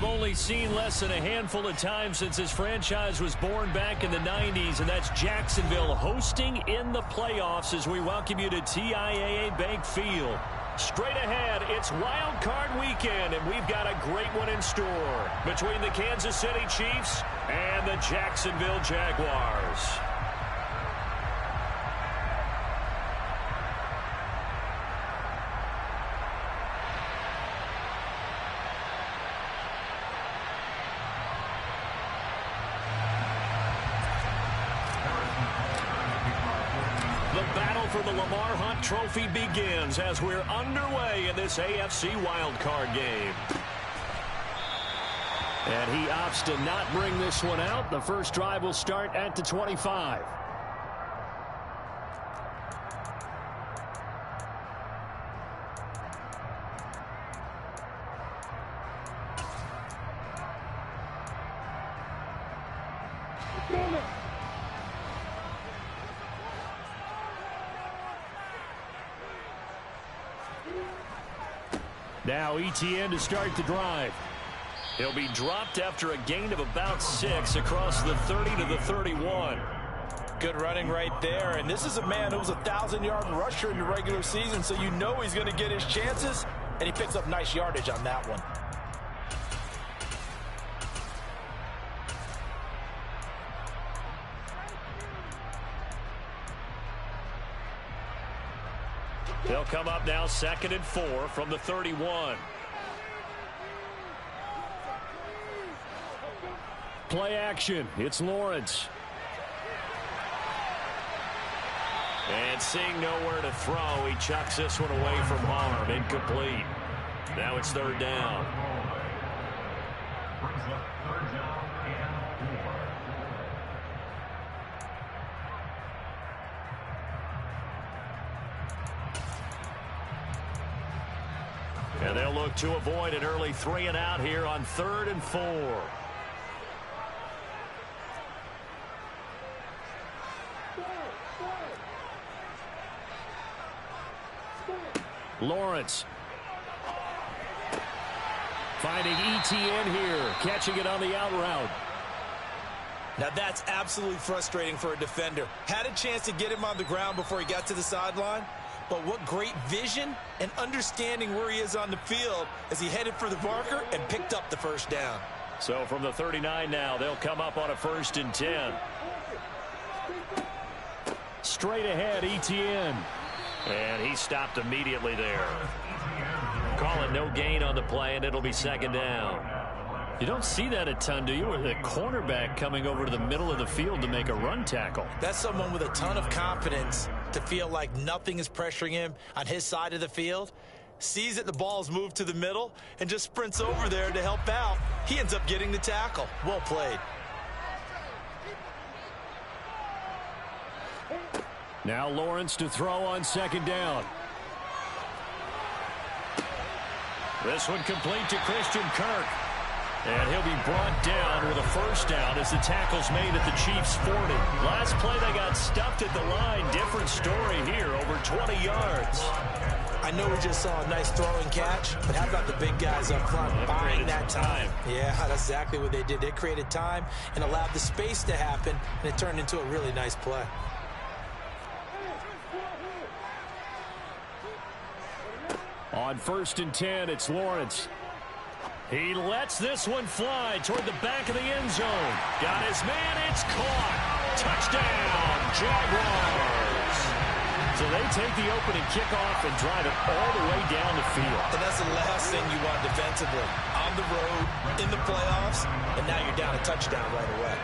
only seen less than a handful of times since this franchise was born back in the 90s, and that's Jacksonville hosting in the playoffs as we welcome you to TIAA Bank Field. Straight ahead, it's Wild Card Weekend, and we've got a great one in store between the Kansas City Chiefs and the Jacksonville Jaguars. For the Lamar Hunt Trophy begins as we're underway in this AFC wildcard game. And he opts to not bring this one out. The first drive will start at the 25. Now ETN to start the drive. He'll be dropped after a gain of about 6 across the 30 to the 31. Good running right there. And this is a man who was a 1,000-yard rusher in the regular season, so you know he's going to get his chances, and he picks up nice yardage on that one. They'll come up now 2nd and 4 from the 31. Play action. It's Lawrence. And seeing nowhere to throw, he chucks this one away from harm. Incomplete. Now it's 3rd down. And they'll look to avoid an early 3 and out here on 3rd and 4. Lawrence. Finding ETN here, catching it on the out route. Now that's absolutely frustrating for a defender. Had a chance to get him on the ground before he got to the sideline. But what great vision and understanding where he is on the field as he headed for the marker and picked up the 1st down. So from the 39 now, they'll come up on a 1st and 10. Straight ahead, ETN. And he stopped immediately there. Call it no gain on the play, and it'll be 2nd down. You don't see that a ton, do you? With a cornerback coming over to the middle of the field to make a run tackle. That's someone with a ton of confidence to feel like nothing is pressuring him on his side of the field. Sees that the ball's moved to the middle and just sprints over there to help out. He ends up getting the tackle. Well played. Now Lawrence to throw on 2nd down. This one complete to Christian Kirk. And he'll be brought down with a 1st down as the tackle's made at the Chiefs' 40. Last play, they got stuffed at the line. Different story here, over 20 yards. I know we just saw a nice throwing catch, but how about the big guys up front buying that time? Yeah, that's exactly what they did. They created time and allowed the space to happen, and it turned into a really nice play. On 1st and 10, it's Lawrence. He lets this one fly toward the back of the end zone. Got his man, it's caught. Touchdown, Jaguars. So they take the opening kickoff and drive it all the way down the field. And that's the last thing you want defensively. On the road, in the playoffs, and now you're down a touchdown right away.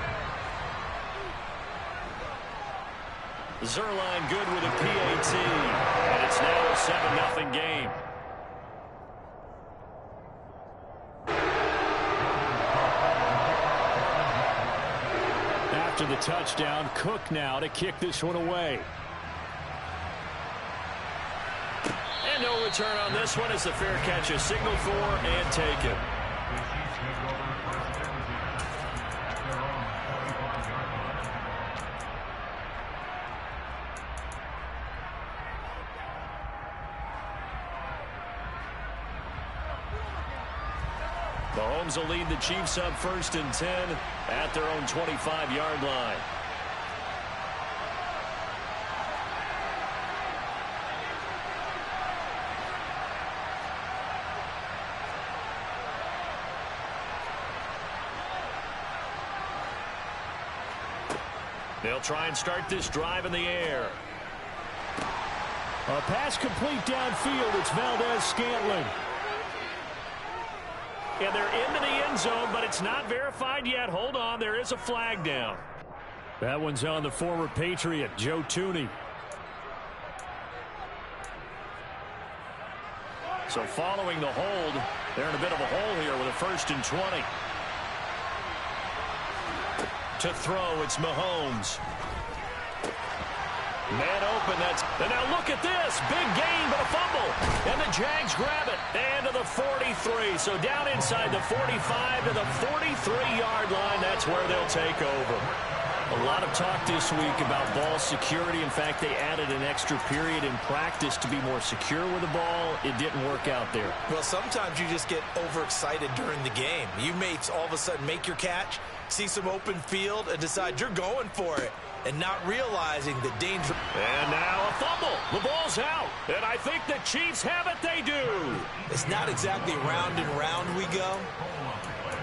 Zerline good with a PAT. And it's now a 7-0 game. After the touchdown, Cook now to kick this one away. And no return on this one as the fair catch is signaled for and taken. The Mahomes will lead the Chiefs up 1st and 10 at their own 25-yard line. They'll try and start this drive in the air. A pass complete downfield. It's Valdez-Scantling. And they're into the end zone, but it's not verified yet. Hold on, there is a flag down. That one's on the former Patriot, Joe Tooney. So following the hold, they're in a bit of a hole here with a 1st and 20. To throw, it's Mahomes. Man open, and now look at this. Big gain, but a fumble. And the Jags grab it. And to the 43. So down inside the 45 to the 43-yard line. That's where they'll take over. A lot of talk this week about ball security. In fact, they added an extra period in practice to be more secure with the ball. It didn't work out there. Well, sometimes you just get overexcited during the game. You may all of a sudden make your catch, see some open field, and decide you're going for it, and not realizing the danger. And now a fumble. The ball's out. And I think the Chiefs have it. They do. It's not exactly round and round we go,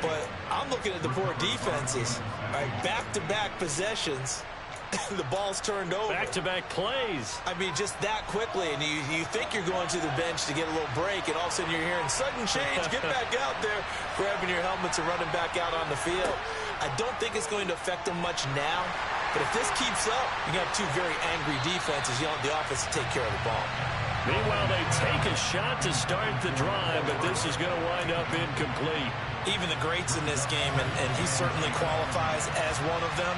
but I'm looking at the poor defenses. All right, back-to-back possessions. The ball's turned over. Back-to-back plays. I mean, just that quickly, and you think you're going to the bench to get a little break, and all of a sudden you're hearing sudden change, get back out there, grabbing your helmets and running back out on the field. I don't think it's going to affect them much now, but if this keeps up, you got two very angry defenses. You want the offense to take care of the ball. Meanwhile, they take a shot to start the drive, but this is going to wind up incomplete. Even the greats in this game, and he certainly qualifies as one of them,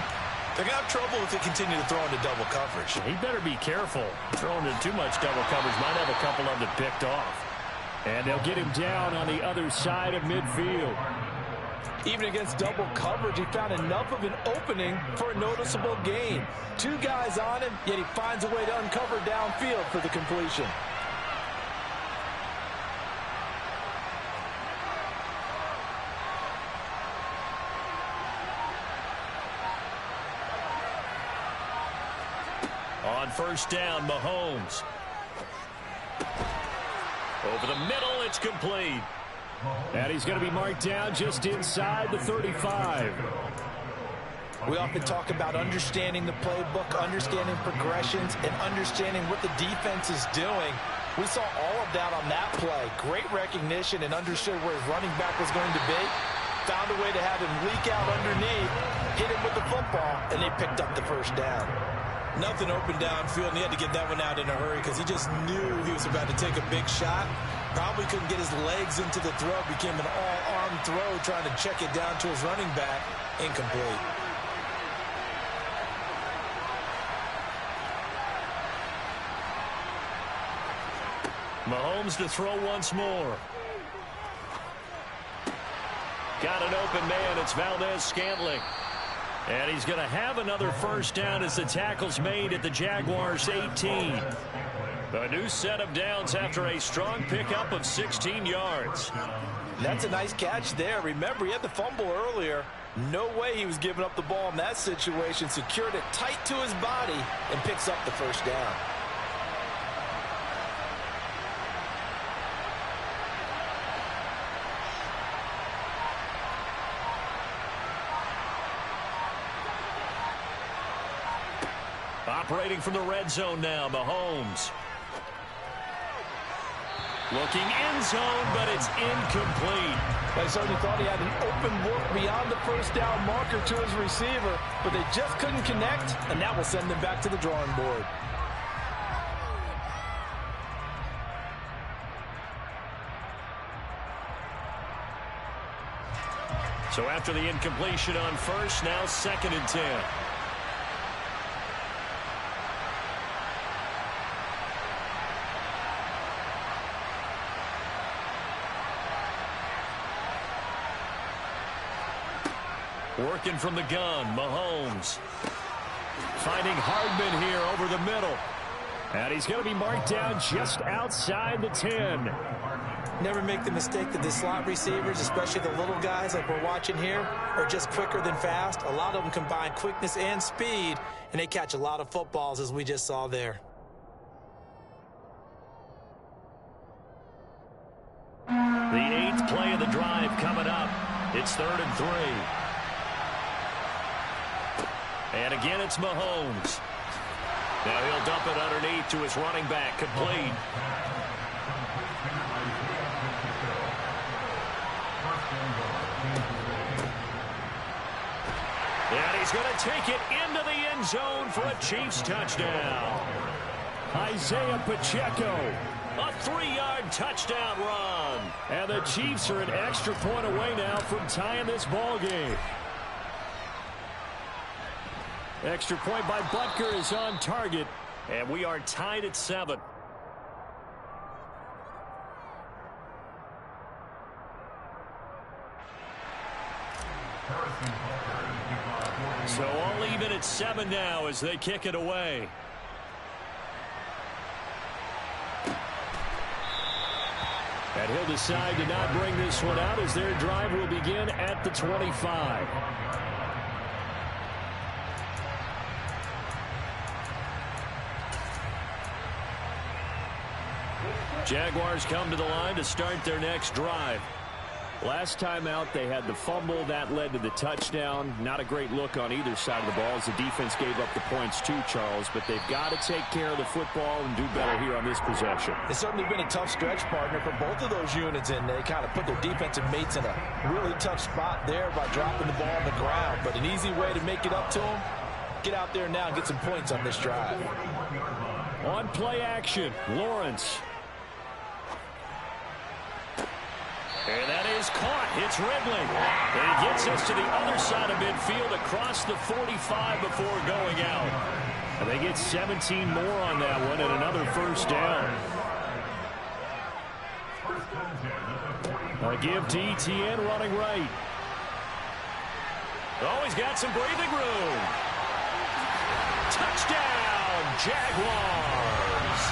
they're going to have trouble if they continue to throw into double coverage. He better be careful. Throwing into too much double coverage might have a couple of them picked off. And they'll get him down on the other side of midfield. Even against double coverage, he found enough of an opening for a noticeable gain. Two guys on him, yet he finds a way to uncover downfield for the completion. On 1st down, Mahomes. Over the middle, it's complete. And he's going to be marked down just inside the 35. We often talk about understanding the playbook, understanding progressions, and understanding what the defense is doing. We saw all of that on that play. Great recognition and understood where his running back was going to be. Found a way to have him leak out underneath, hit him with the football, and they picked up the 1st down. Nothing open downfield, and he had to get that one out in a hurry because he just knew he was about to take a big shot. Probably couldn't get his legs into the throw. Became an all-arm throw trying to check it down to his running back. Incomplete. Mahomes to throw once more. Got an open man. It's Valdez-Scantling. And he's going to have another 1st down as the tackle's made at the Jaguars' 18. A new set of downs after a strong pickup of 16 yards. That's a nice catch there. Remember, he had the fumble earlier. No way he was giving up the ball in that situation. Secured it tight to his body and picks up the 1st down. Operating from the red zone now, Mahomes. Looking end zone, but it's incomplete. They certainly thought he had an open look beyond the 1st down marker to his receiver, but they just couldn't connect, and that will send them back to the drawing board. So after the incompletion on 1st, now 2nd and 10. Working from the gun, Mahomes. Finding Hardman here over the middle. And he's going to be marked down just outside the 10. Never make the mistake that the slot receivers, especially the little guys like we're watching here, are just quicker than fast. A lot of them combine quickness and speed, and they catch a lot of footballs, as we just saw there. The 8th play of the drive coming up. It's 3rd and 3. And again, it's Mahomes. Now he'll dump it underneath to his running back, complete. And he's going to take it into the end zone for a Chiefs touchdown. Isaiah Pacheco, a 3-yard touchdown run. And the Chiefs are an extra point away now from tying this ball game. Extra point by Butker is on target, and we are tied at 7. So all even at 7 now as they kick it away. And he'll decide to not bring this one out as their drive will begin at the 25. Jaguars come to the line to start their next drive. Last time out, they had the fumble. That led to the touchdown. Not a great look on either side of the ball as the defense gave up the points too, Charles. But they've got to take care of the football and do better here on this possession. It's certainly been a tough stretch, partner, for both of those units, and they kind of put their defensive mates in a really tough spot there by dropping the ball on the ground. But an easy way to make it up to them, get out there now and get some points on this drive. On play action, Lawrence. And that is caught. It's Ridley. And he gets us to the other side of midfield across the 45 before going out. And they get 17 more on that one and another first down. A give to Etienne running right. Oh, he's got some breathing room. Touchdown, Jaguars.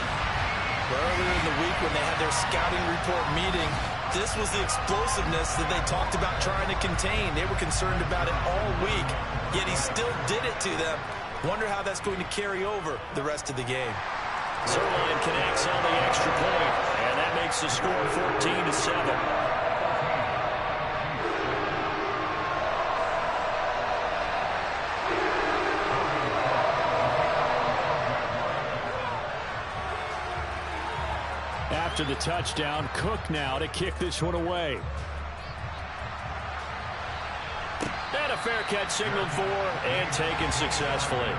Earlier in the week when they had their scouting report meeting, this was the explosiveness that they talked about trying to contain. They were concerned about it all week, yet he still did it to them. Wonder how that's going to carry over the rest of the game. Zerline connects on the extra point, and that makes the score 14-7. After the touchdown, Cook now to kick this one away. And a fair catch signaled for and taken successfully.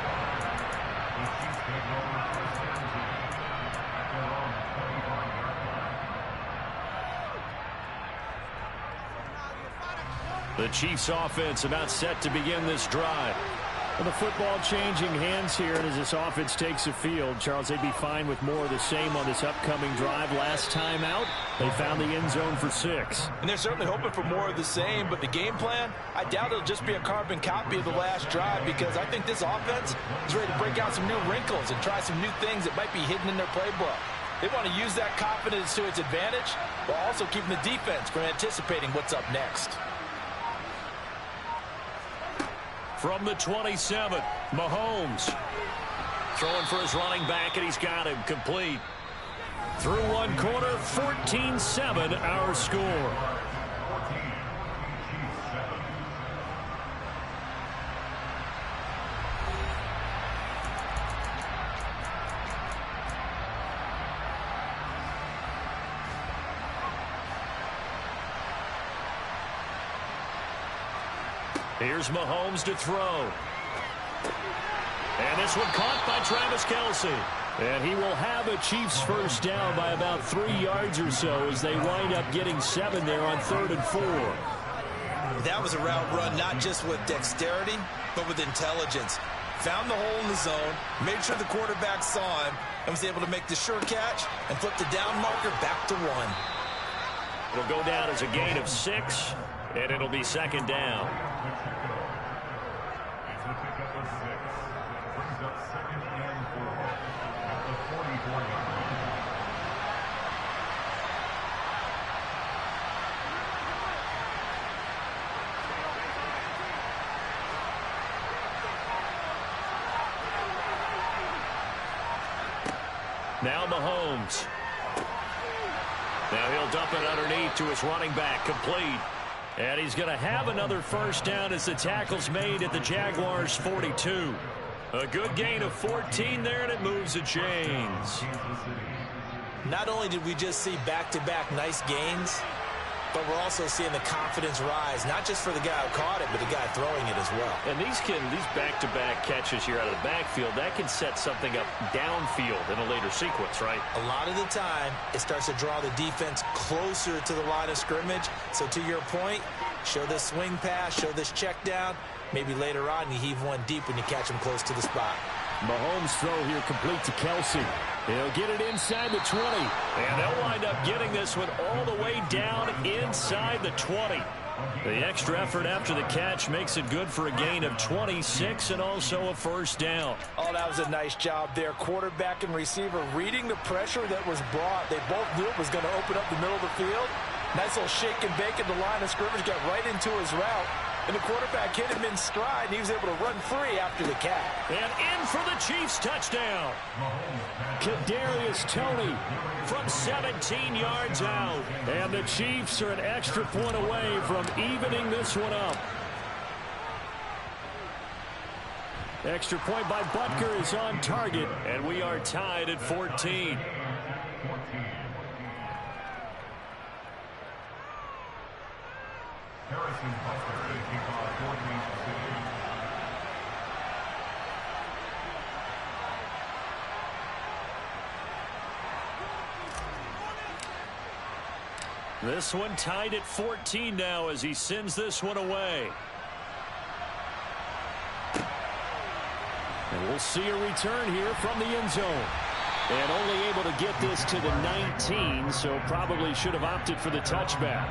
The Chiefs offense about set to begin this drive. Well, the football changing hands here, and as this offense takes the field, Charles, they'd be fine with more of the same on this upcoming drive. Last time out, they found the end zone for 6. And they're certainly hoping for more of the same, but the game plan, I doubt it'll just be a carbon copy of the last drive, because I think this offense is ready to break out some new wrinkles and try some new things that might be hidden in their playbook. They want to use that confidence to its advantage, while also keeping the defense from anticipating what's up next. From the 27, Mahomes throwing for his running back, and he's got him complete. Through one quarter, 14-7 our score. Here's Mahomes to throw. And this one caught by Travis Kelce. And he will have a Chiefs first down by about 3 yards or so as they wind up getting 7 there on 3rd and 4. That was a route run not just with dexterity, but with intelligence. Found the hole in the zone, made sure the quarterback saw him, and was able to make the sure catch and flip the down marker back to 1. It'll go down as a gain of 6, and it'll be 2nd down. Now Mahomes. Now he'll dump it underneath to his running back, complete. And he's going to have another first down as the tackle's made at the Jaguars' 42. A good gain of 14 there, and it moves the chains. Not only did we just see back-to-back nice gains, but we're also seeing the confidence rise, not just for the guy who caught it, but the guy throwing it as well. And these back-to-back catches here out of the backfield, that can set something up downfield in a later sequence, right? A lot of the time, it starts to draw the defense closer to the line of scrimmage. So to your point, show this swing pass, show this check down. Maybe later on you heave one deep when you catch him close to the spot. Mahomes' throw here complete to Kelsey. He'll get it inside the 20. And they'll wind up getting this one all the way down inside the 20. The extra effort after the catch makes it good for a gain of 26 and also a first down. Oh, that was a nice job there. Quarterback and receiver reading the pressure that was brought. They both knew it was going to open up the middle of the field. Nice little shake and bake at the line of scrimmage, got right into his route. And the quarterback hit him in stride, and he was able to run free after the catch. And in for the Chiefs touchdown. Kadarius Toney From 17 yards out. And the Chiefs are an extra point away from evening this one up. Extra point by Butker is on target. And we are tied at 14. This one tied at 14 now as he sends this one away. And we'll see a return here from the end zone. And only able to get this to the 19, so probably should have opted for the touchback.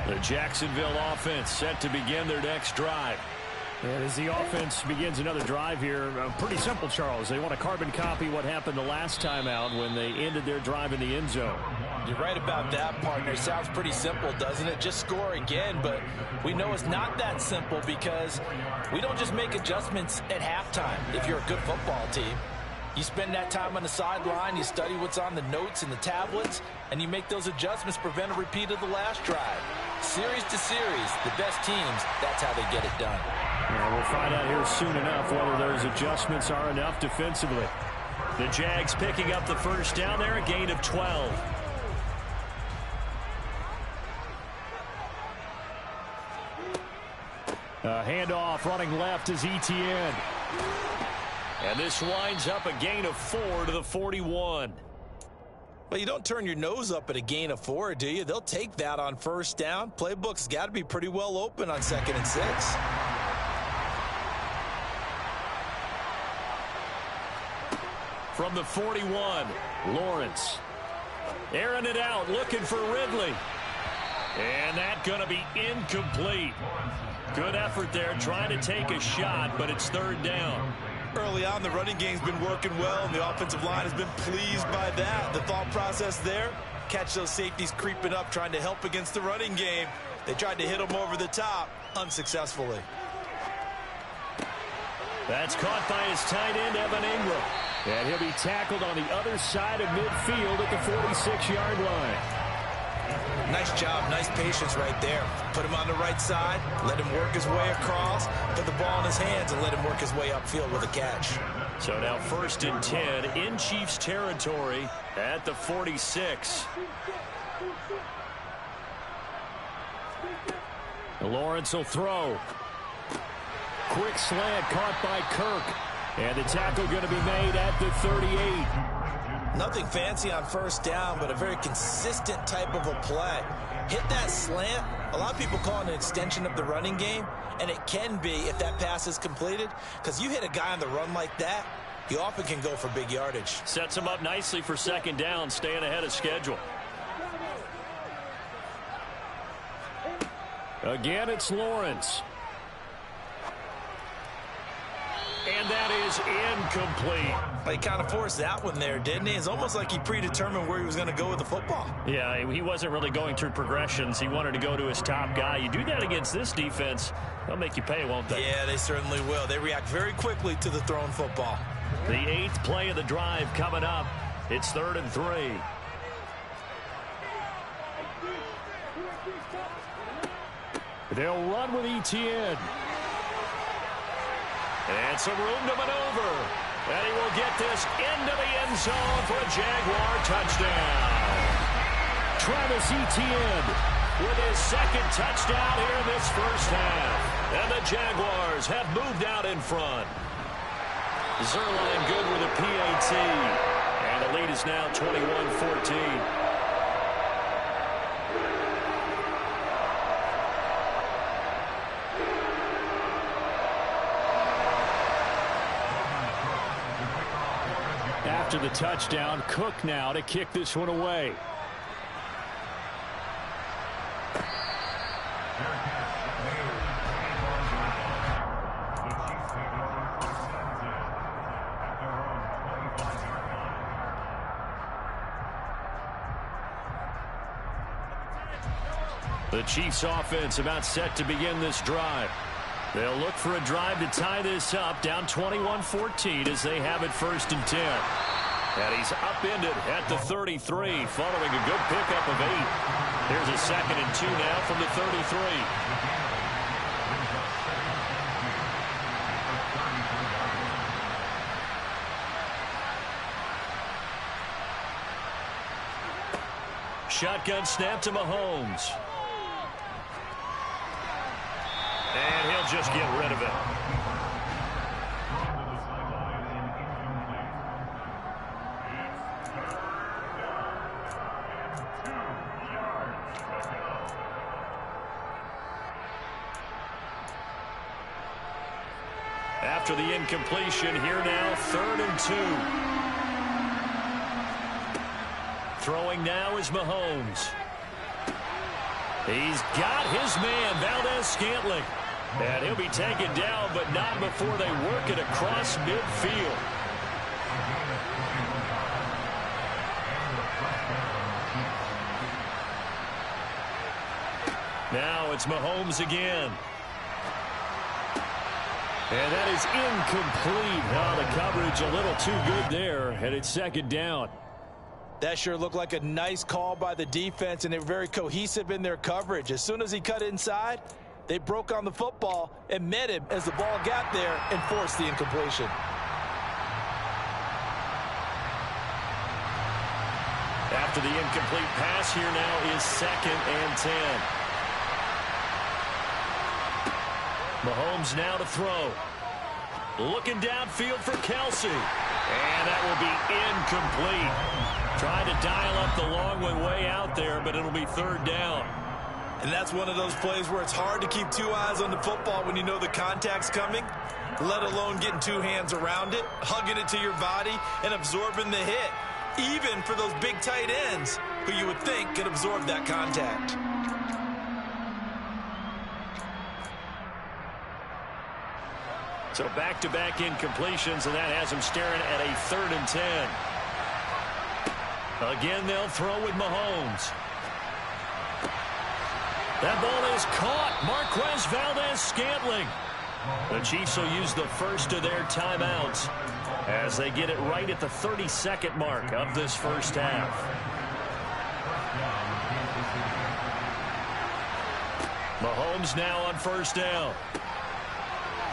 The Jacksonville offense set to begin their next drive. And as the offense begins another drive here, pretty simple, Charles. They want to carbon copy what happened the last time out when they ended their drive in the end zone. You're right about that, partner. Sounds pretty simple, doesn't it? Just score again, but we know it's not that simple because we don't just make adjustments at halftime if you're a good football team. You spend that time on the sideline, you study what's on the notes and the tablets, and you make those adjustments, prevent a repeat of the last drive. Series to series, the best teams, that's how they get it done. Yeah, we'll find out here soon enough whether those adjustments are enough defensively. The Jags picking up the first down there, a gain of 12. Handoff running left is Etienne. And this winds up a gain of 4 to the 41. Well, you don't turn your nose up at a gain of 4, do you? They'll take that on first down. Playbook's got to be pretty well open on 2nd and 6. From the 41, Lawrence. Airing it out, looking for Ridley. And that going to be incomplete. Good effort there, trying to take a shot, but it's 3rd down. Early on, the running game's been working well, and the offensive line has been pleased by that. The thought process there, catch those safeties creeping up, trying to help against the running game. They tried to hit them over the top, unsuccessfully. That's caught by his tight end, Evan Ingram. And he'll be tackled on the other side of midfield at the 46-yard line. Nice job, nice patience right there. Put him on the right side, let him work his way across, put the ball in his hands, and let him work his way upfield with a catch. So now 1st and 10 in Chiefs territory at the 46. Lawrence will throw. Quick slant caught by Kirk. And the tackle going to be made at the 38. Nothing fancy on first down, but a very consistent type of a play. Hit that slant. A lot of people call it an extension of the running game, and it can be if that pass is completed, because you hit a guy on the run like that, he often can go for big yardage. Sets him up nicely for 2nd down, staying ahead of schedule. Again, it's Lawrence. And that is incomplete. He kind of forced that one there, didn't he? It's almost like he predetermined where he was going to go with the football. Yeah, he wasn't really going through progressions. He wanted to go to his top guy. You do that against this defense, they'll make you pay, won't they? Yeah, they certainly will. They react very quickly to the thrown football. The 8th play of the drive coming up. It's 3rd and 3. They'll run with Etienne. And some room to maneuver. And he will get this into the end zone for a Jaguar touchdown. Travis Etienne with his 2nd touchdown here in this first half. And the Jaguars have moved out in front. Zerline good with a PAT. And the lead is now 21-14. After the touchdown, Cook now to kick this one away. The Chiefs offense about set to begin this drive. They'll look for a drive to tie this up, down 21-14 as they have it 1st and 10. And he's upended at the 33 following a good pickup of 8. Here's a 2nd and 2 now from the 33. Shotgun snap to Mahomes. And he'll just get rid of it. After the incompletion, here now, 3rd and 2. Throwing now is Mahomes. He's got his man, Valdez-Scantling. And he'll be taken down, but not before they work it across midfield. Now it's Mahomes again. And that is incomplete. Oh, the coverage a little too good there, and it's 2nd down. That sure looked like a nice call by the defense, and they were very cohesive in their coverage. As soon as he cut inside, they broke on the football and met him as the ball got there and forced the incompletion. After the incomplete pass, here now is 2nd and 10. Mahomes now to throw. Looking downfield for Kelsey. And that will be incomplete. Trying to dial up the long one way out there, but it'll be 3rd down. And that's one of those plays where it's hard to keep 2 eyes on the football when you know the contact's coming, let alone getting 2 hands around it, hugging it to your body, and absorbing the hit, even for those big tight ends who you would think could absorb that contact. So back-to-back incompletions, and that has him staring at a 3rd and 10. Again, they'll throw with Mahomes. That ball is caught. Marquez Valdez-Scantling. The Chiefs will use the first of their timeouts as they get it right at the 32nd mark of this first half. Mahomes now on 1st down.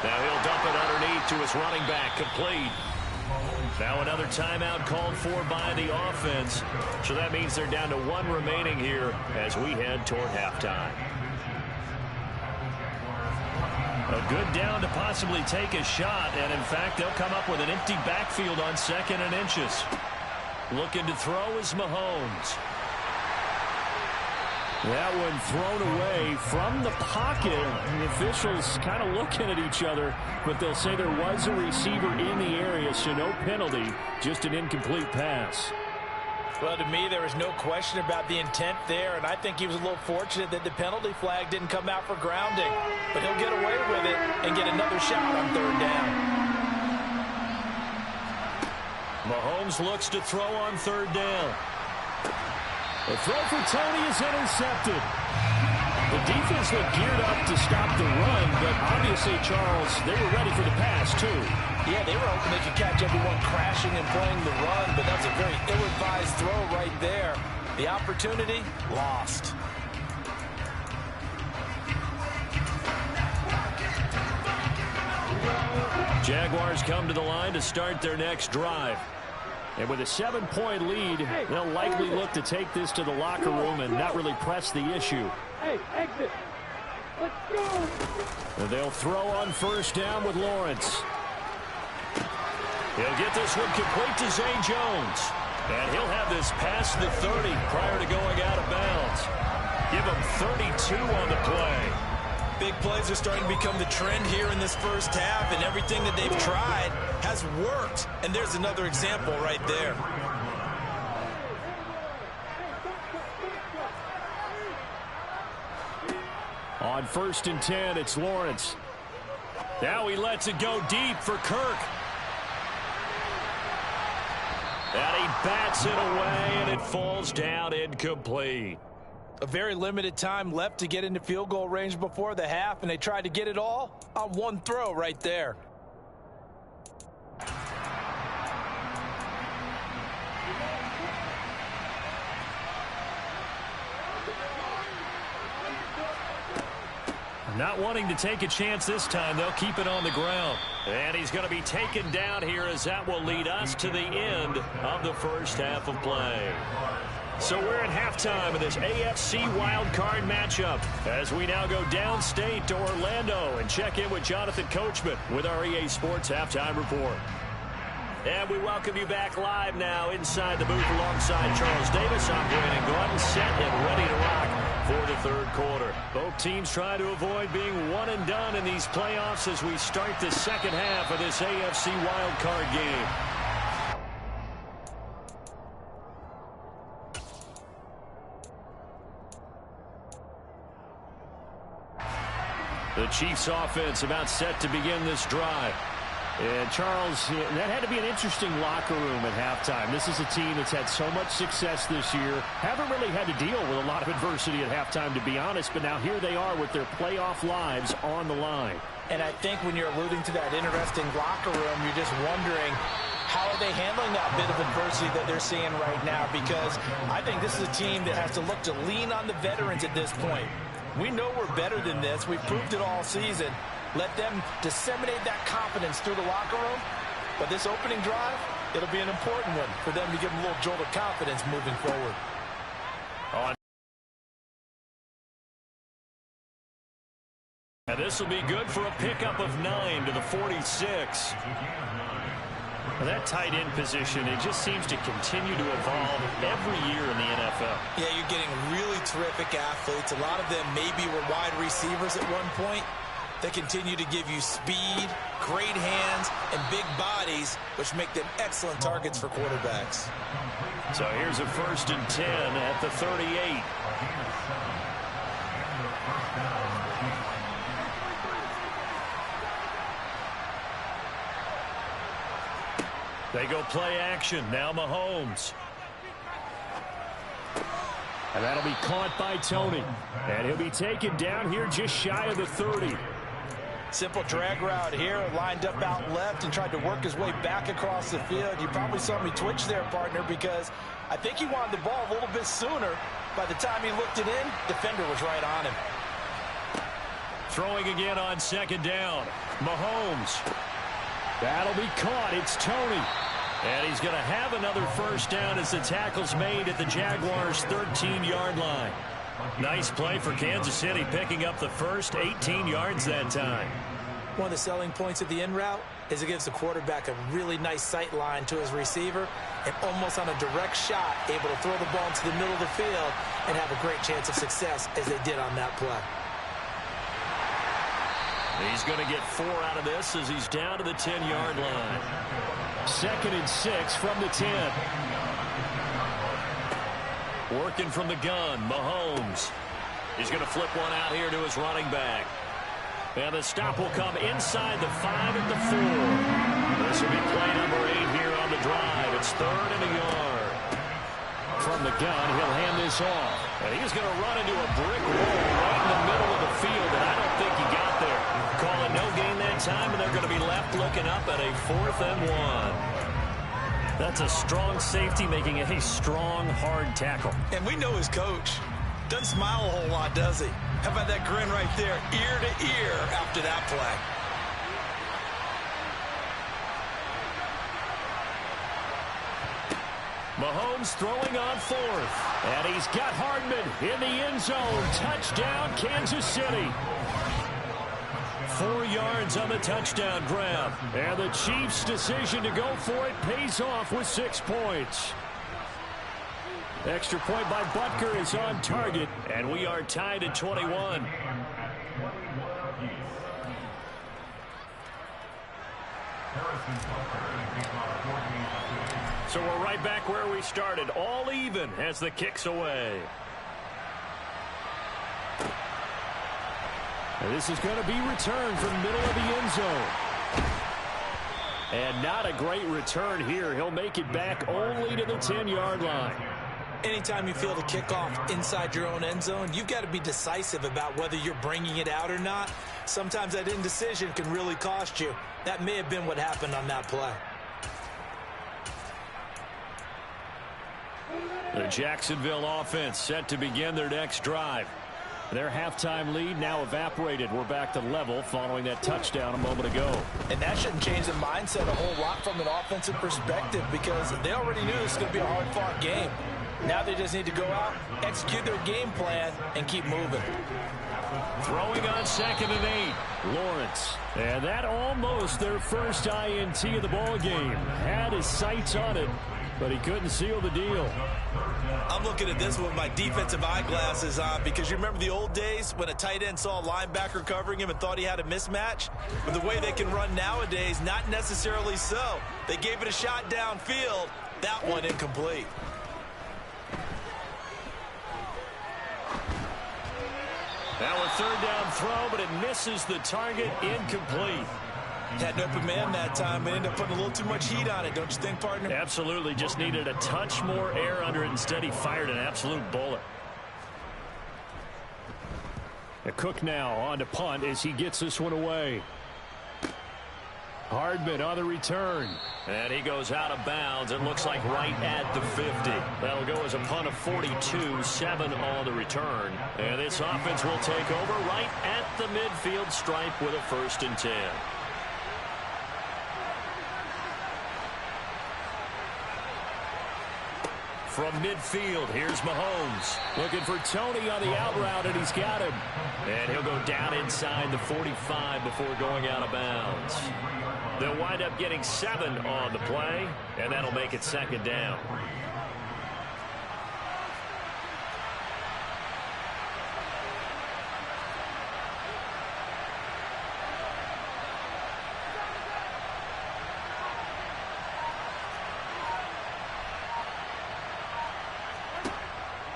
Now he'll dump it underneath to his running back, complete. Now another timeout called for by the offense. So that means they're down to 1 remaining here as we head toward halftime. A good down to possibly take a shot, and in fact, they'll come up with an empty backfield on 2nd and inches. Looking to throw is Mahomes. That one thrown away from the pocket. The officials kind of looking at each other, but they'll say there was a receiver in the area, so no penalty, just an incomplete pass. Well, to me, there was no question about the intent there, and I think he was a little fortunate that the penalty flag didn't come out for grounding. But he'll get away with it and get another shot on 3rd down. Mahomes looks to throw on third down. The throw for Tony is intercepted. The defense looked geared up to stop the run, but obviously, Charles, they were ready for the pass, too. Yeah, they were hoping they could catch everyone crashing and playing the run, but that's a very ill-advised throw right there. The opportunity, lost. Jaguars come to the line to start their next drive. And with a 7-point lead, they'll likely look to take this to the locker room and not really press the issue. Hey, exit. Let's go. And they'll throw on first down with Lawrence. He'll get this one complete to Zay Jones. And he'll have this past the 30 prior to going out of bounds. Give him 32 on the play. Big plays are starting to become the trend here in this first half, and everything that they've tried has worked. And there's another example right there. On 1st and 10, it's Lawrence. Now he lets it go deep for Kirk. And he bats it away, and it falls down incomplete. A very limited time left to get into field goal range before the half, and they tried to get it all on one throw right there. Not wanting to take a chance this time, they'll keep it on the ground. And he's going to be taken down here as that will lead us to the end of the first half of play. So we're at halftime of this AFC wildcard matchup as we now go downstate to Orlando and check in with Jonathan Coachman with our EA Sports Halftime Report. And we welcome you back live now inside the booth alongside Charles Davis. I'm Brandon Gordon, set and ready to rock for the third quarter. Both teams trying to avoid being one and done in these playoffs as we start the second half of this AFC wildcard game. The Chiefs offense about set to begin this drive. And Charles, that had to be an interesting locker room at halftime. This is a team that's had so much success this year. Haven't really had to deal with a lot of adversity at halftime, to be honest. But now here they are with their playoff lives on the line. And I think when you're alluding to that interesting locker room, you're just wondering, how are they handling that bit of adversity that they're seeing right now? Because I think this is a team that has to look to lean on the veterans at this point. We know we're better than this. We've proved it all season. Let them disseminate that confidence through the locker room. But this opening drive, it'll be an important one for them to give them a little jolt of confidence moving forward. And this will be good for a pickup of 9 to the 46. Well, that tight end position, it just seems to continue to evolve every year in the NFL. Yeah, you're getting really terrific athletes. A lot of them maybe were wide receivers at one point. They continue to give you speed, great hands, and big bodies, which make them excellent targets for quarterbacks. So here's a 1st and 10 at the 38. They go play action. Now Mahomes. And that'll be caught by Tony. And he'll be taken down here just shy of the 30. Simple drag route here, lined up out left and tried to work his way back across the field. You probably saw me twitch there, partner, because I think he wanted the ball a little bit sooner. By the time he looked it in, defender was right on him. Throwing again on 2nd down. Mahomes. That'll be caught. It's Tony. And he's going to have another 1st down as the tackle's made at the Jaguars' 13-yard line. Nice play for Kansas City, picking up the first 18 yards that time. One of the selling points of the in route is it gives the quarterback a really nice sight line to his receiver and almost on a direct shot able to throw the ball into the middle of the field and have a great chance of success as they did on that play. He's going to get 4 out of this as he's down to the 10-yard line. 2nd and 6 from the 10. Working from the gun, Mahomes. He's going to flip one out here to his running back. And the stop will come inside the 5 at the 4. This will be play number 8 here on the the drive. It's 3rd and a yard. From the gun, he'll hand this off. And he's going to run into a brick wall right in the middle of the field, and I don't think he got there. Call it no gain that time, and they're going to be left looking up at a 4th and 1. That's a strong safety making a strong, hard tackle. And we know his coach. Doesn't smile a whole lot, does he? How about that grin right there, ear to ear after that play? Mahomes throwing on 4th. And he's got Hardman in the end zone. Touchdown, Kansas City. 4 yards on the touchdown grab. And the Chiefs' decision to go for it pays off with 6 points. Extra point by Butker is on target. And we are tied at 21. So we're right back where we started. All even as the kick's away. And this is going to be returned from the middle of the end zone. And not a great return here. He'll make it back only to the 10-yard line. Anytime you feel the kickoff inside your own end zone, you've got to be decisive about whether you're bringing it out or not. Sometimes that indecision can really cost you. That may have been what happened on that play. The Jacksonville offense set to begin their next drive. Their halftime lead now evaporated. We're back to level following that touchdown a moment ago. And that shouldn't change the mindset a whole lot from an offensive perspective because they already knew this was going to be a hard-fought game. Now they just need to go out, execute their game plan, and keep moving. Throwing on 2nd and 8. Lawrence. And that almost their first INT of the ball game. Had his sights on it, but he couldn't seal the deal. I'm looking at this with my defensive eyeglasses on because you remember the old days when a tight end saw a linebacker covering him and thought he had a mismatch? But the way they can run nowadays, not necessarily so. They gave it a shot downfield. That one incomplete. Now a 3rd down throw, but it misses the target. Incomplete. Had an open man that time, but ended up putting a little too much heat on it, don't you think, partner? Absolutely. Just needed a touch more air under it. Instead, he fired an absolute bullet. A Cook now on to punt as he gets this one away. Hardman on the return. And he goes out of bounds. It looks like right at the 50. That'll go as a punt of 42, 7 on the return. And this offense will take over right at the midfield stripe with a 1st and 10. From midfield, here's Mahomes. Looking for Tony on the out route, and he's got him. And he'll go down inside the 45 before going out of bounds. They'll wind up getting 7 on the play, and that'll make it 2nd down.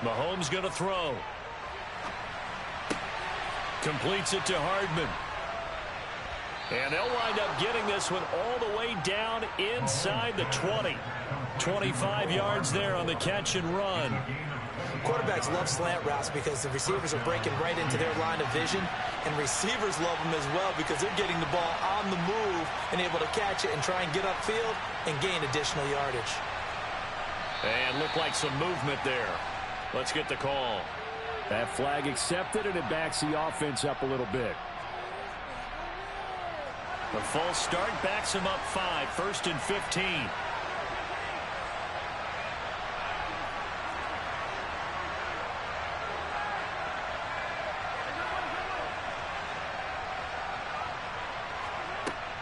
Mahomes going to throw. Completes it to Hardman. And they'll wind up getting this one all the way down inside the 20. 25 yards there on the catch and run. Quarterbacks love slant routes because the receivers are breaking right into their line of vision, and receivers love them as well because they're getting the ball on the move and able to catch it and try and get upfield and gain additional yardage. And looked like some movement there. Let's get the call. That flag accepted, and it backs the offense up a little bit. The false start backs him up 5, 1st and 15.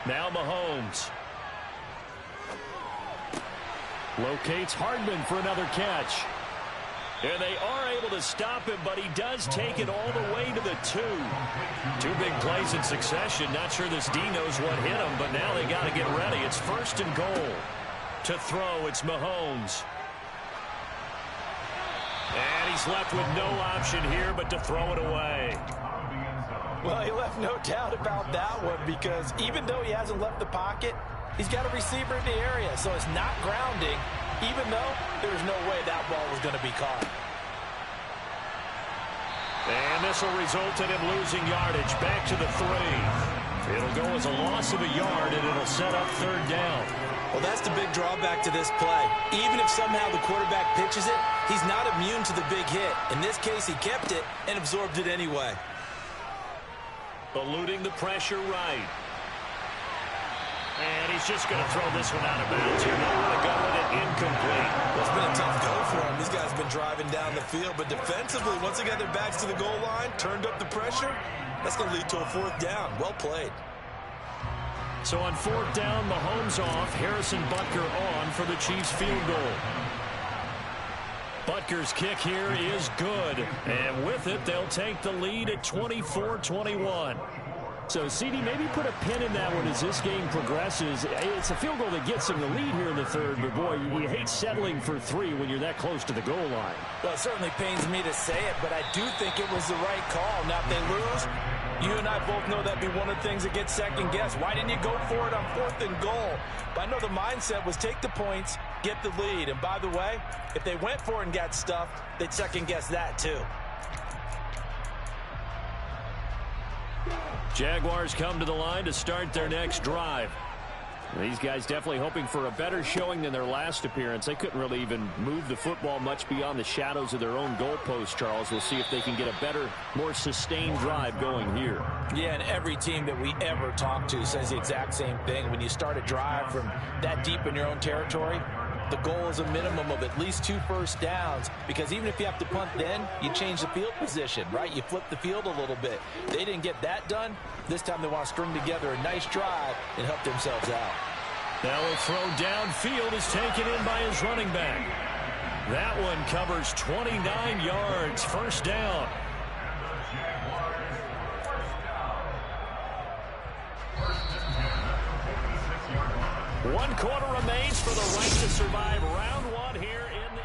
Now Mahomes. Locates Hardman for another catch. And they are able to stop him, but he does take it all the way to the 2. 2 big plays in succession. Not sure this D knows what hit him, but now they got to get ready. It's 1st and goal. To throw, it's Mahomes. And he's left with no option here but to throw it away. Well, he left no doubt about that one because even though he hasn't left the pocket, He's got a receiver in the area, so it's not grounding, even though there's no way that ball was going to be caught. And this will result in him losing yardage back to the 3. It'll go as a loss of a yard, and it'll set up 3rd down. Well, that's the big drawback to this play. Even if somehow the quarterback pitches it, he's not immune to the big hit. In this case, he kept it and absorbed it anyway. Eluding the pressure right. And he's just going to throw this one out of bounds here. Not going to go with it, incomplete. Well, it's been a tough go for him. These guys have been driving down the field. But defensively, once they got their backs to the goal line, turned up the pressure, that's going to lead to a 4th down. Well played. So on 4th down, Mahomes off. Harrison Butker on for the Chiefs field goal. Butker's kick here is good. And with it, they'll take the lead at 24-21. So, CD, maybe put a pin in that one as this game progresses. It's a field goal that gets them the lead here in the 3rd, but, boy, you hate settling for 3 when you're that close to the goal line. Well, it certainly pains me to say it, but I do think it was the right call. Now, if they lose, you and I both know that'd be one of the things that gets second-guessed. Why didn't you go for it on 4th and goal? But I know the mindset was take the points, get the lead. And, by the way, if they went for it and got stuffed, they'd second-guess that, too. Jaguars come to the line to start their next drive. These guys definitely hoping for a better showing than their last appearance. They couldn't really even move the football much beyond the shadows of their own goalpost, Charles. We'll see if they can get a better, more sustained drive going here. Yeah, and every team that we ever talk to says the exact same thing. When you start a drive from that deep in your own territory, the goal is a minimum of at least 2 first downs, because even if you have to punt then, you change the field position, right? You flip the field a little bit. They didn't get that done. This time they want to string together a nice drive and help themselves out. Now a throw downfield is taken in by his running back. That one covers 29 yards, 1st down. One quarter remains for the right to survive round 1 here in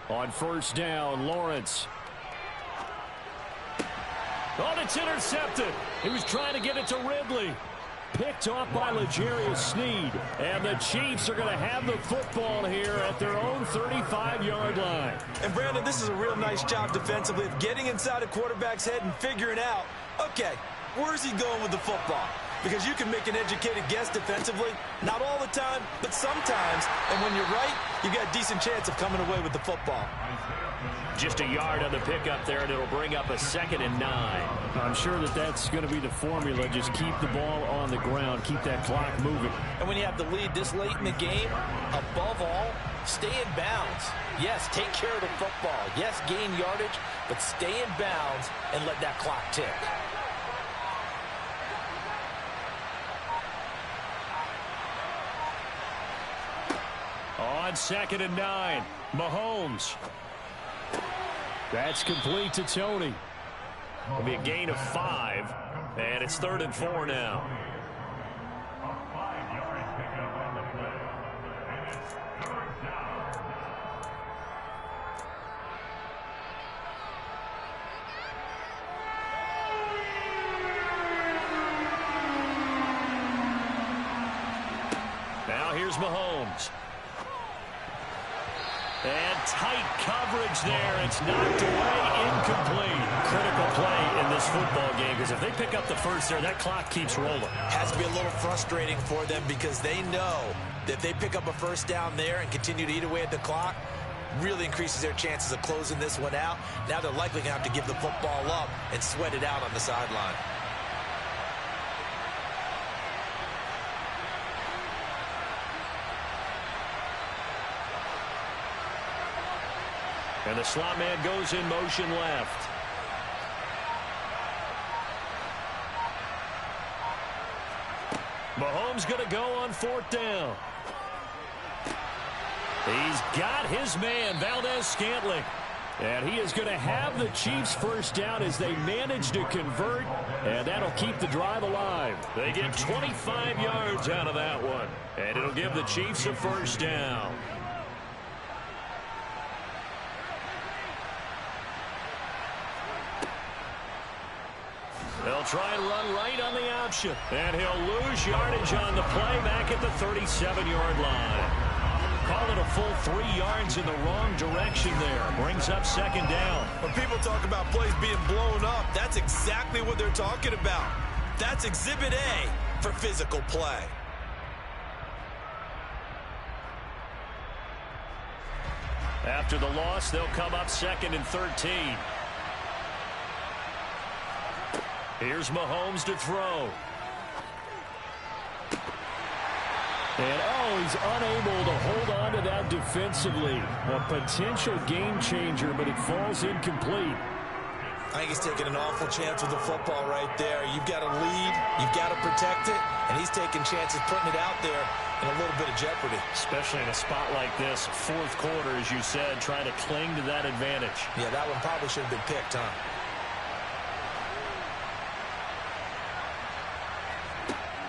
the... On 1st down, Lawrence. Oh, it's intercepted. He was trying to get it to Ridley. Picked off by L'Jarius Sneed. And the Chiefs are going to have the football here at their own 35-yard line. And, Brandon, this is a real nice job defensively of getting inside a quarterback's head and figuring out, okay, where's he going with the football? Because you can make an educated guess defensively, not all the time, but sometimes. And when you're right, you got a decent chance of coming away with the football. Just a yard on the pickup there, and it'll bring up a 2nd and 9. I'm sure that that's going to be the formula. Just keep the ball on the ground. Keep that clock moving. And when you have the lead this late in the game, above all, stay in bounds. Yes, take care of the football. Yes, gain yardage, but stay in bounds and let that clock tick. On 2nd and 9, Mahomes. That's complete to Tony. It'll be a gain of 5, and it's 3rd and 4 now. Now here's Mahomes. And tight coverage there. It's knocked away, incomplete. Critical play in this football game, because if they pick up the first there, that clock keeps rolling. Has to be a little frustrating for them, because they know that if they pick up a 1st down there and continue to eat away at the clock, really increases their chances of closing this one out. Now they're likely going to have to give the football up and sweat it out on the sideline. And the slot man goes in motion left. Mahomes going to go on 4th down. He's got his man, Valdez-Scantling. And he is going to have the Chiefs 1st down as they manage to convert, and that'll keep the drive alive. They get 25 yards out of that one, and it'll give the Chiefs a 1st down. They'll try and run right on the option. And he'll lose yardage on the play back at the 37-yard line. Call it a full 3 yards in the wrong direction there. Brings up second down. When people talk about plays being blown up, that's exactly what they're talking about. That's Exhibit A for physical play. After the loss, they'll come up 2nd and 13. Here's Mahomes to throw. And, he's unable to hold on to that defensively. A potential game changer, but it falls incomplete. I think he's taking an awful chance with the football right there. You've got to lead, you've got to protect it, and he's taking chances putting it out there in a little bit of jeopardy. Especially in a spot like this, 4th quarter, as you said, trying to cling to that advantage. Yeah, that one probably should have been picked, huh?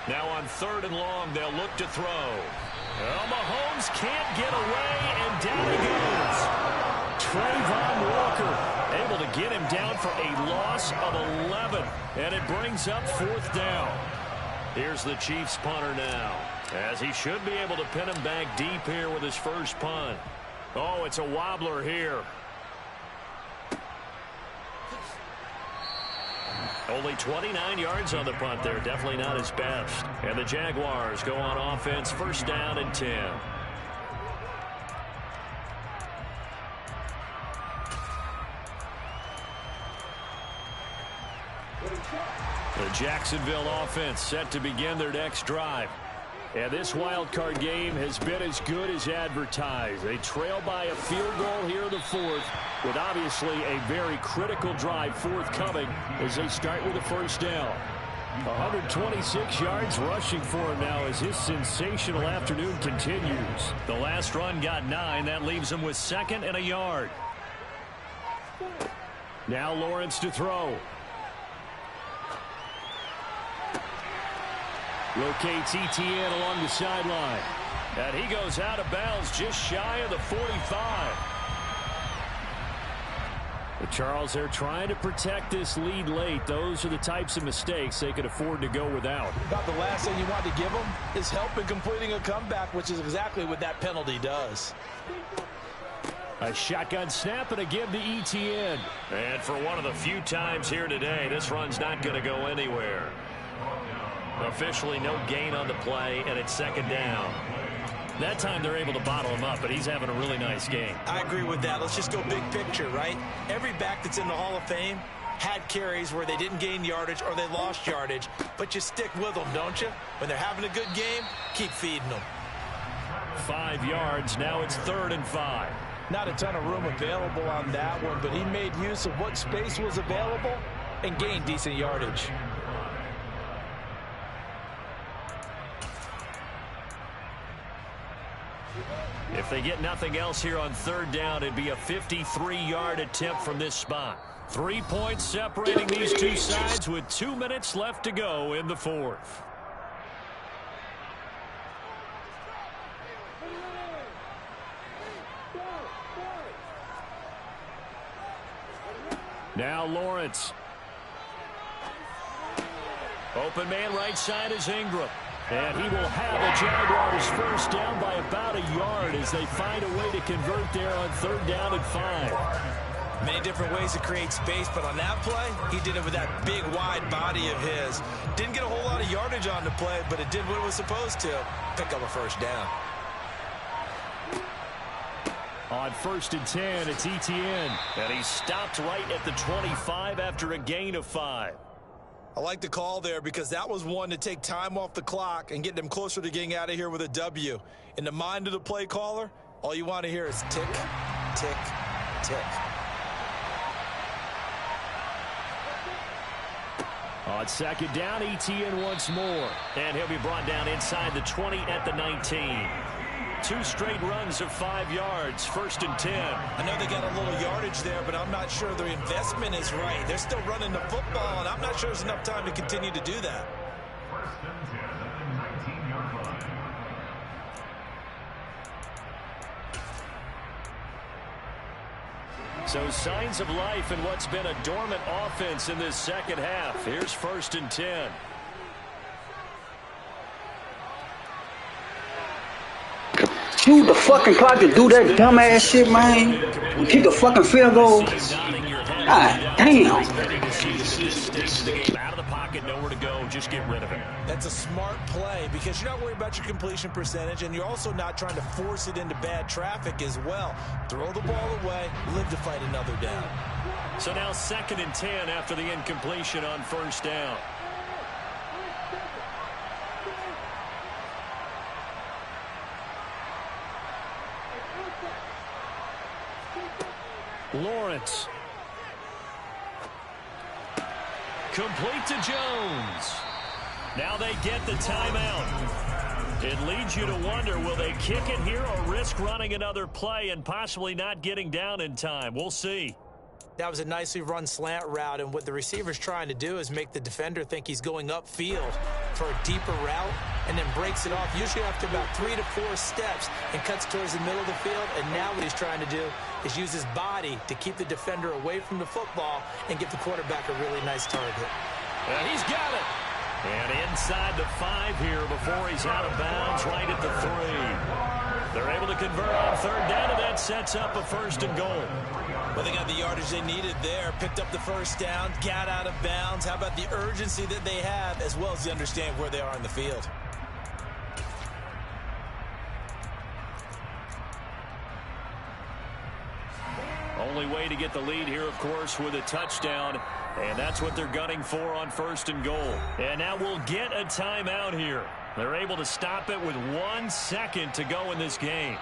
Now on 3rd and long, they'll look to throw. Well, Mahomes can't get away, and down he goes. Trayvon Walker able to get him down for a loss of 11, and it brings up 4th down. Here's the Chiefs punter now, as he should be able to pin him back deep here with his first punt. Oh, it's a wobbler here. Only 29 yards on the punt there. Definitely not his best. And the Jaguars go on offense, 1st down and 10. The Jacksonville offense set to begin their next drive. And this wild card game has been as good as advertised. They trail by a field goal here in the 4th, with obviously a very critical drive forthcoming as they start with a 1st down. 126 yards rushing for him now as his sensational afternoon continues. The last run got 9. That leaves him with 2nd and a yard. Now Lawrence to throw. Locates ETN along the sideline. And he goes out of bounds just shy of the 45. But Charles, they're trying to protect this lead late. Those are the types of mistakes they could afford to go without. About the last thing you want to give them is help in completing a comeback, which is exactly what that penalty does. A shotgun snap and a give to ETN. And for one of the few times here today, this run's not going to go anywhere. Officially no gain on the play, and it's 2nd down. That time they're able to bottle him up, but he's having a really nice game. I agree with that. Let's just go big picture, right? Every back that's in the Hall of Fame had carries where they didn't gain yardage or they lost yardage, but you stick with them, don't you? When they're having a good game, keep feeding them. 5 yards. Now it's 3rd and 5. Not a ton of room available on that one, but he made use of what space was available and gained decent yardage. If they get nothing else here on 3rd down, it'd be a 53-yard attempt from this spot. 3 points separating these two sides with 2 minutes left to go in the 4th. Now Lawrence. Open man right side is Ingram. And he will have the Jaguars 1st down by about a yard as they find a way to convert there on 3rd down and 5. Many different ways to create space, but on that play, he did it with that big, wide body of his. Didn't get a whole lot of yardage on the play, but it did what it was supposed to. Pick up a 1st down. On 1st and 10, it's ETN. And he stopped right at the 25 after a gain of 5. I like the call there because that was one to take time off the clock and get them closer to getting out of here with a W. In the mind of the play caller, all you want to hear is tick, tick, tick. On 2nd down, ETN once more. And he'll be brought down inside the 20 at the 19. 2 straight runs of 5 yards, 1st and 10. I know they got a little yardage there, but I'm not sure their investment is right. They're still running the football, and I'm not sure there's enough time to continue to do that. 1st and 10 at the 19-yard line. So signs of life in what's been a dormant offense in this second half. Here's 1st and 10. Shoot the fucking clock to do that dumbass shit, man. And kick a fucking field goal. God damn. Out of the pocket, nowhere to go. Just get rid of it. That's a smart play because you're not worried about your completion percentage, and you're also not trying to force it into bad traffic as well. Throw the ball away, live to fight another down. So now 2nd and 10 after the incompletion on 1st down. Lawrence. Complete to Jones. Now they get the timeout. It leads you to wonder, will they kick it here or risk running another play and possibly not getting down in time? We'll see. That was a nicely run slant route, and what the receiver's trying to do is make the defender think he's going upfield for a deeper route and then breaks it off, usually after about 3 to 4 steps, and cuts towards the middle of the field. And now what he's trying to do is use his body to keep the defender away from the football and give the quarterback a really nice target. And he's got it. And inside the 5 here before he's out of bounds, right at the 3. They're able to convert on 3rd down, and that sets up a 1st and goal. Well, they got the yardage they needed there, picked up the 1st down, got out of bounds. How about the urgency that they have, as well as the understand where they are in the field? Only way to get the lead here, of course, with a touchdown. And that's what they're gunning for on 1st and goal. And now we'll get a timeout here. They're able to stop it with 1 second to go in this game.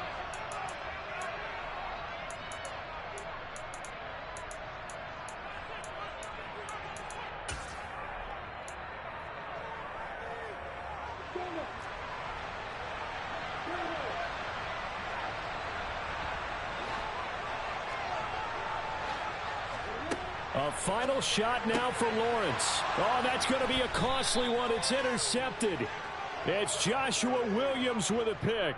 A final shot now for Lawrence. Oh, that's going to be a costly one. It's intercepted. It's Joshua Williams with a pick.